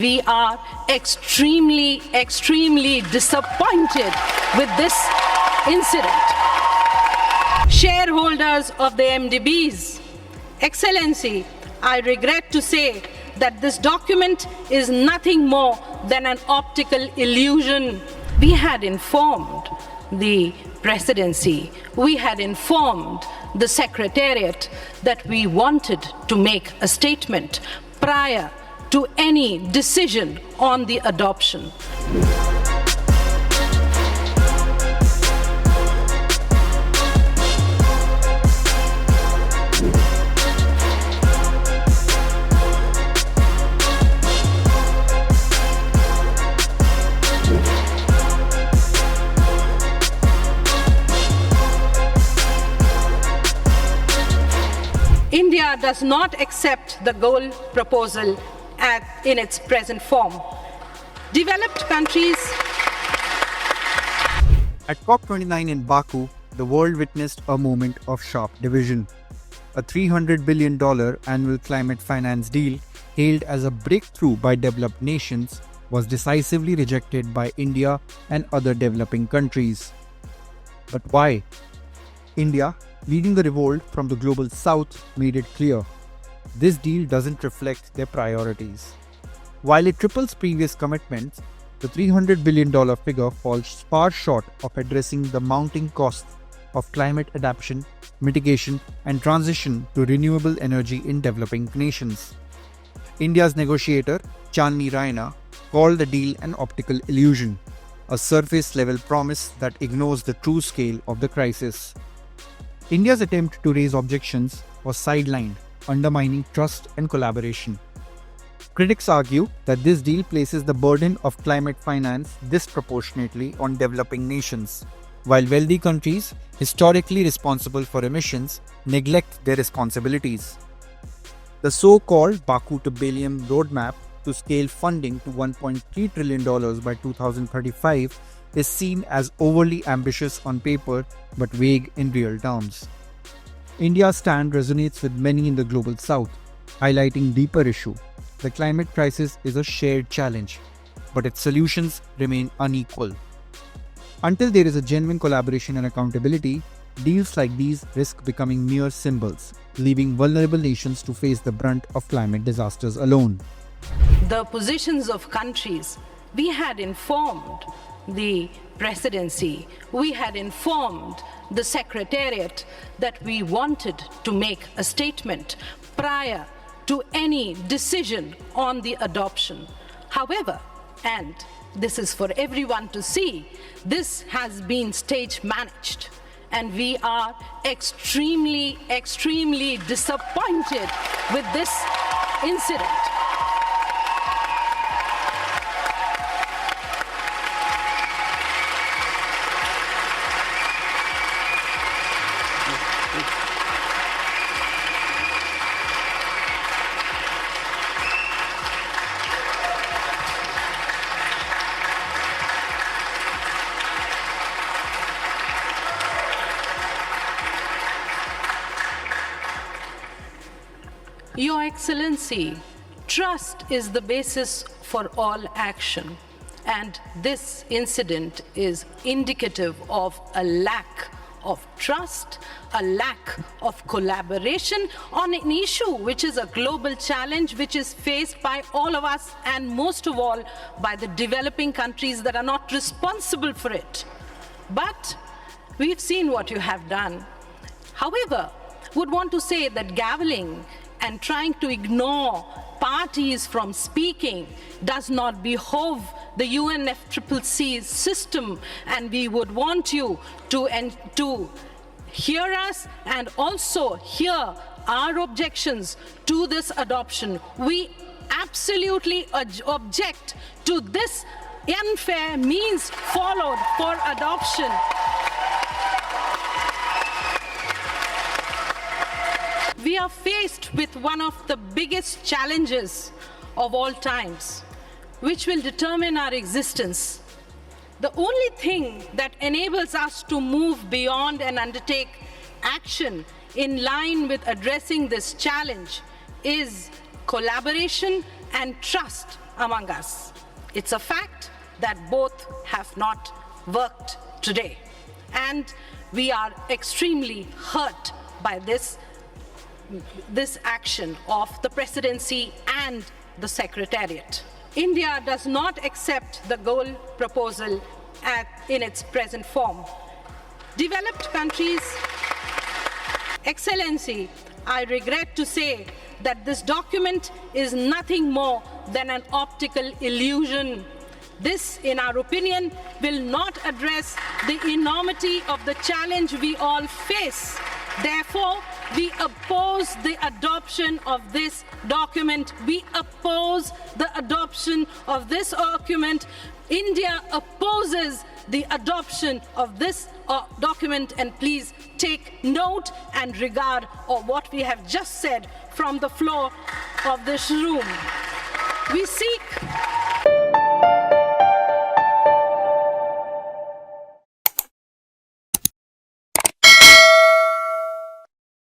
We are extremely disappointed with this incident. Shareholders of the MDBs, Excellency, I regret to say that this document is nothing more than an optical illusion. We had informed the presidency, we had informed the secretariat that we wanted to make a statement prior to any decision on the adoption. India does not accept the goal proposal in its present form. Developed countries. At COP29 in Baku, the world witnessed a moment of sharp division. A $300 billion annual climate finance deal, hailed as a breakthrough by developed nations, was decisively rejected by India and other developing countries. But why? India, leading the revolt from the global south, made it clear this deal doesn't reflect their priorities. While it triples previous commitments, the $300 billion figure falls far short of addressing the mounting costs of climate adaptation, mitigation, and transition to renewable energy in developing nations. India's negotiator, Chandni Raina, called the deal an optical illusion, a surface-level promise that ignores the true scale of the crisis. India's attempt to raise objections was sidelined, undermining trust and collaboration. Critics argue that this deal places the burden of climate finance disproportionately on developing nations, while wealthy countries, historically responsible for emissions, neglect their responsibilities. The so-called Baku to Billion roadmap to scale funding to $1.3 trillion by 2035 is seen as overly ambitious on paper but vague in real terms. India's stand resonates with many in the global south, highlighting deeper issue. The climate crisis is a shared challenge, but its solutions remain unequal. Until there is a genuine collaboration and accountability, deals like these risk becoming mere symbols, leaving vulnerable nations to face the brunt of climate disasters alone. The positions of countries, we had informed the presidency, we had informed the secretariat that we wanted to make a statement prior to any decision on the adoption. However, and this is for everyone to see, this has been stage managed, and we are extremely disappointed with this incident. Your Excellency, trust is the basis for all action, and this incident is indicative of a lack of trust, a lack of collaboration on an issue which is a global challenge which is faced by all of us, and most of all by the developing countries that are not responsible for it. But we've seen what you have done. However, would want to say that gaveling and trying to ignore parties from speaking does not behove the UNFCCC system, and we would want you to hear us and also hear our objections to this adoption. We absolutely object to this unfair means followed for adoption. We are faced with one of the biggest challenges of all times, which will determine our existence. The only thing that enables us to move beyond and undertake action in line with addressing this challenge is collaboration and trust among us. It's a fact that both have not worked today. And we are extremely hurt by this action of the presidency and the secretariat. India does not accept the goal proposal in its present form. Developed countries, Excellency, I regret to say that this document is nothing more than an optical illusion. This, in our opinion, will not address the enormity of the challenge we all face. Therefore, we oppose the adoption of this document. We oppose the adoption of this document. India opposes the adoption of this document, and please take note and regard of what we have just said from the floor of this room. We seek